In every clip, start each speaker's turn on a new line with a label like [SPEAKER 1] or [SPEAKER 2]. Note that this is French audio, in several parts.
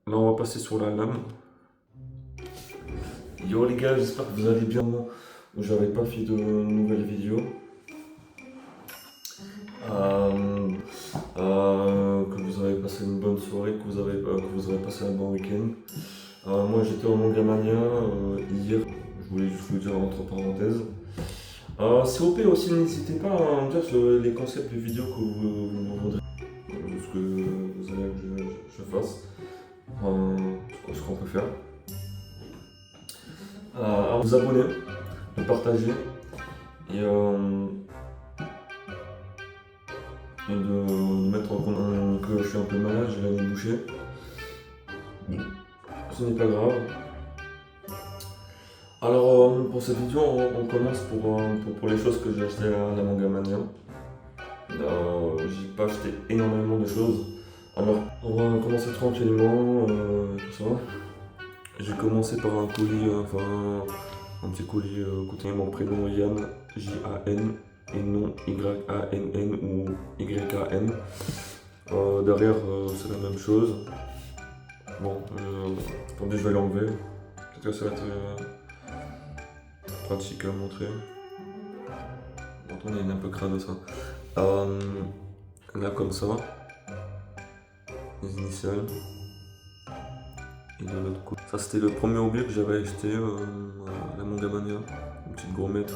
[SPEAKER 1] Là, on va passer sur la lame. Yo les gars, j'espère que vous allez bien. J'avais pas fait de nouvelles vidéos. Euh, que vous avez passé une bonne soirée, que vous avez passé un bon week-end. Moi j'étais au Mangamania hier, je voulais juste vous dire entre parenthèses. COP aussi, n'hésitez pas à me dire les concepts de vidéos que vous voudrez, ce que vous allez que je fasse, ce qu'on peut faire. À vous abonner, de partager et, de mettre en compte que je suis un peu malade, j'ai la nez bouchée. Ce n'est pas grave. Alors pour cette vidéo, on commence pour les choses que j'ai achetées à la Mangamania. J'ai pas acheté énormément de choses. Alors on va commencer tranquillement, tout ça. J'ai commencé par un colis, un petit colis contient mon prénom Yann, J-A-N, et non Y-A-N-N ou Y-A-N. Derrière, c'est la même chose. Bon, attendez, je vais l'enlever. Peut-être que ça va être pratique à montrer. Attendez, il est un peu crade ça. Là, comme ça, les initiales. Et de l'autre côté. Ça, c'était le premier objet que j'avais acheté à la Mangamania. Une petite gourmette.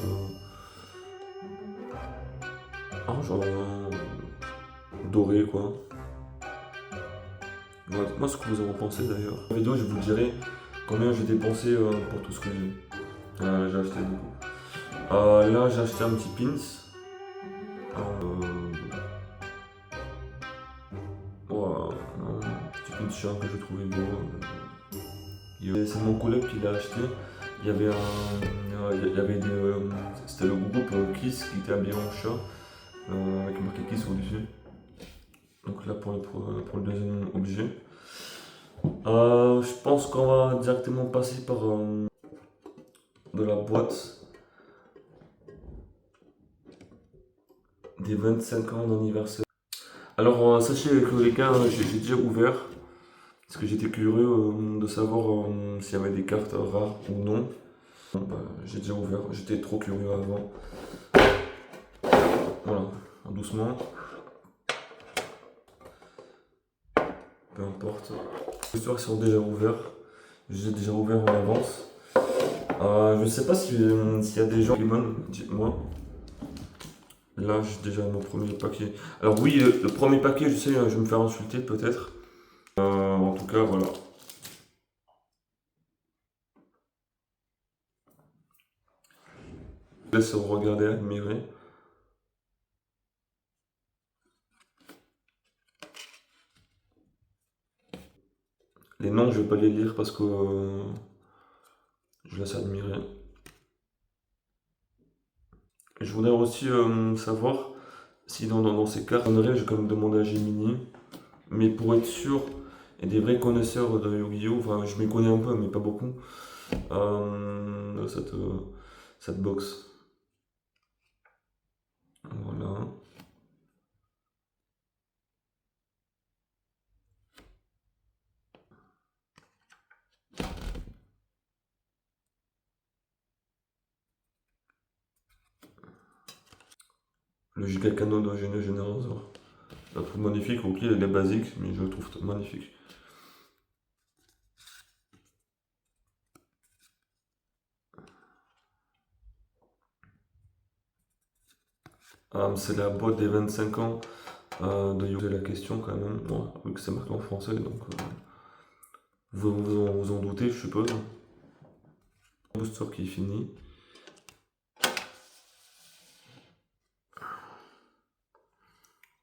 [SPEAKER 1] Genre doré quoi. Moi ce que vous en pensez d'ailleurs. Dans la vidéo je vous dirai combien j'ai dépensé pour tout ce que j'ai acheté du coup. Là j'ai acheté un petit pins. Un petit pins chien que je trouvais beau. C'est mon collègue qui l'a acheté. Il y avait c'était le groupe Kiss qui était habillé en chat avec marqué Kiss au-dessus. Donc là pour le deuxième objet. Je pense qu'on va directement passer par de la boîte des 25 ans d'anniversaire. Alors sachez que les gars, j'ai déjà ouvert parce que j'étais curieux de savoir s'il y avait des cartes rares ou non. Bon, j'ai déjà ouvert, j'étais trop curieux avant. Voilà, doucement. Peu importe. Les histoires sont déjà ouverts. J'ai déjà ouvert en avance. Je sais pas s'il y a des gens qui demandent, dites-moi. Là, j'ai déjà mon premier paquet. Alors oui, le premier paquet, je sais, je vais me faire insulter peut-être. En tout cas, voilà. Je laisse regarder, admirer. Les noms, je vais pas les lire parce que je laisse admirer. Je voudrais aussi savoir si dans ces cartes, j'ai quand même demandé à Gemini. Mais pour être sûr, et des vrais connaisseurs de Yu-Gi-Oh! Enfin, je m'y connais un peu, mais pas beaucoup. Cette box. Voilà. Le Gigakano de Gene Generator. Je la trouve magnifique, ok, elle est basique, mais je la trouve magnifique. C'est la boîte des 25 ans de Yu-Gi-Oh! La question quand même, bon, vu que c'est marqué en français, donc vous en doutez, je suppose. Booster qui est fini.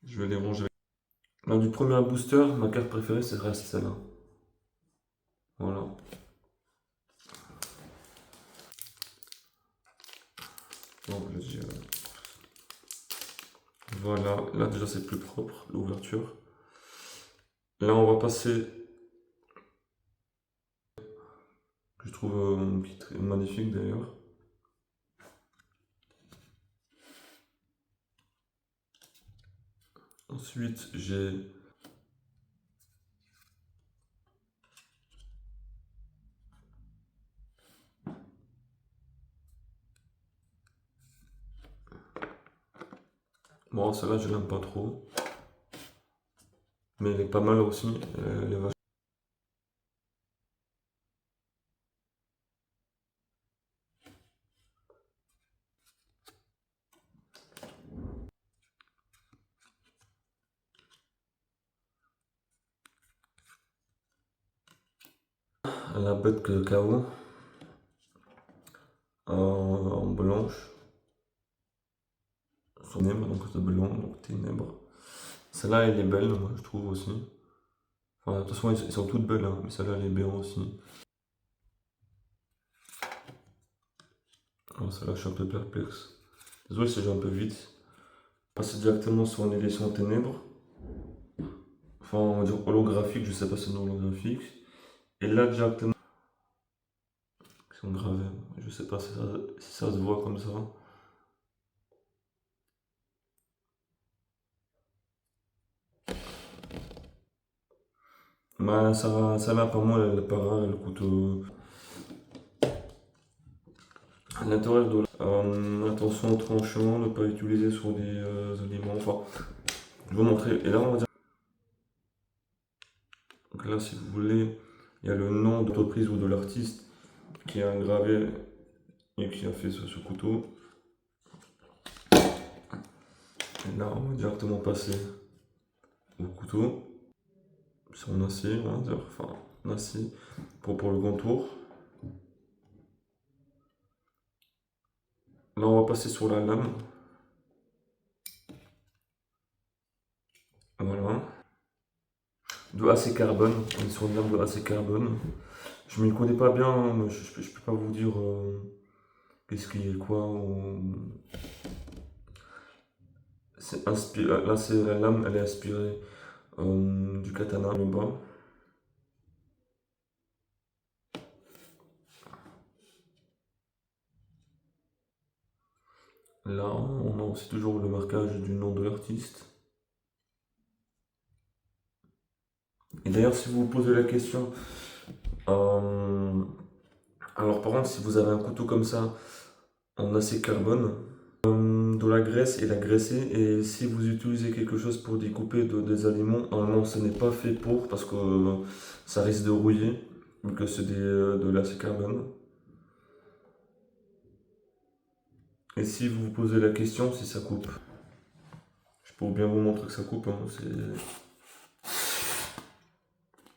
[SPEAKER 1] Je vais les ranger. Là, du premier booster, ma carte préférée, c'est reste celle-là. Voilà. Bon, voilà, là déjà c'est plus propre, l'ouverture. Là, on va passer. Je trouve magnifique d'ailleurs. Ensuite, j'ai Bon, celle-là, je l'aime pas trop. Mais elle est pas mal aussi. Elle est vachement. La bête que KO en blanche. Son ténèbre, donc de blanc, donc ténèbres. Celle-là, elle est belle, moi, je trouve aussi. Enfin, de toute façon, elles sont toutes belles, hein, mais celle-là, elle est bien aussi. Alors, celle-là, je suis un peu perplexe. Désolé si j'ai un peu vite. Passer directement sur une édition ténèbres. Enfin, on va dire holographique, je sais pas si c'est holographique. Et là, directement, ils sont gravés. Je sais pas si ça se voit comme ça. Bah, ça là, pour moi, elle est pas rare, elle coûte à l'intérieur de attention au tranchant, ne pas utiliser sur des aliments. Enfin, je vais vous montrer. Et là, on va dire. Donc là, si vous voulez, il y a le nom de l'entreprise ou de l'artiste qui a gravé et qui a fait ce couteau. Et là, on va directement passer au couteau. C'est en acier, on va dire. Enfin, en acier pour le contour. Là, on va passer sur la lame. Voilà. De AC carbone. On est sur une lame de AC carbone. Je ne m'y connais pas bien, hein, je ne peux pas vous dire qu'est-ce qui est quoi. C'est inspiré. Là, c'est la lame, elle est inspirée du katana le bas. Là, on a aussi toujours le marquage du nom de l'artiste. Et d'ailleurs, si vous vous posez la question, alors par contre, si vous avez un couteau comme ça en acier carbone, de la graisse et la graisser, et si vous utilisez quelque chose pour découper des aliments, normalement ce n'est pas fait pour, parce que ça risque de rouiller, vu que c'est de l'acier carbone. Et si vous vous posez la question si ça coupe, je peux bien vous montrer que ça coupe, hein,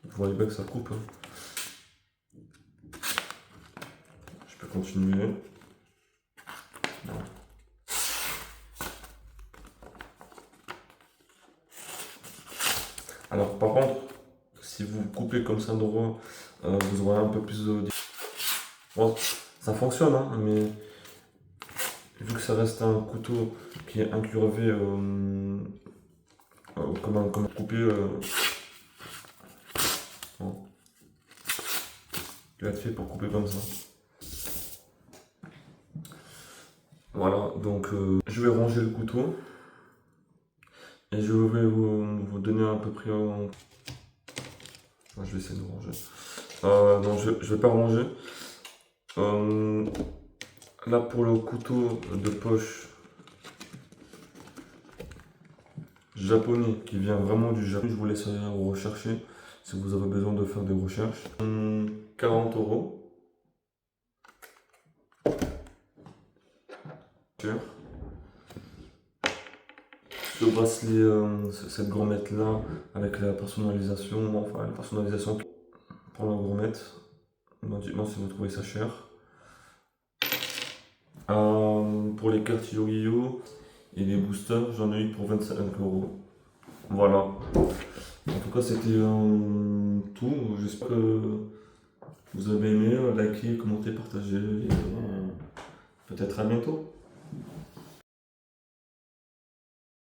[SPEAKER 1] vous voyez bien que ça coupe. Hein. Je peux continuer. Non. Alors par contre, si vous coupez comme ça droit, vous aurez un peu plus de... Bon, ça fonctionne, hein, mais vu que ça reste un couteau qui est incurvé comme coupé, bon, qui va être fait pour couper comme ça. Voilà, donc je vais ranger le couteau et je vais vous donner à peu près. Je vais essayer de ranger. Non, je vais pas ranger. Là, pour le couteau de poche japonais qui vient vraiment du Japon, je vous laisse rechercher si vous avez besoin de faire des recherches. 40 €. Ce bracelet, cette gourmette là, avec la personnalisation, enfin la personnalisation pour la gourmette. Dites-moi si vous trouvez ça cher. Pour les cartes Yu-Gi-Oh! Et les boosters, j'en ai eu pour 25 €. Voilà. En tout cas, c'était tout. J'espère que vous avez aimé. Likez, commentez, partagez. Et peut-être à bientôt.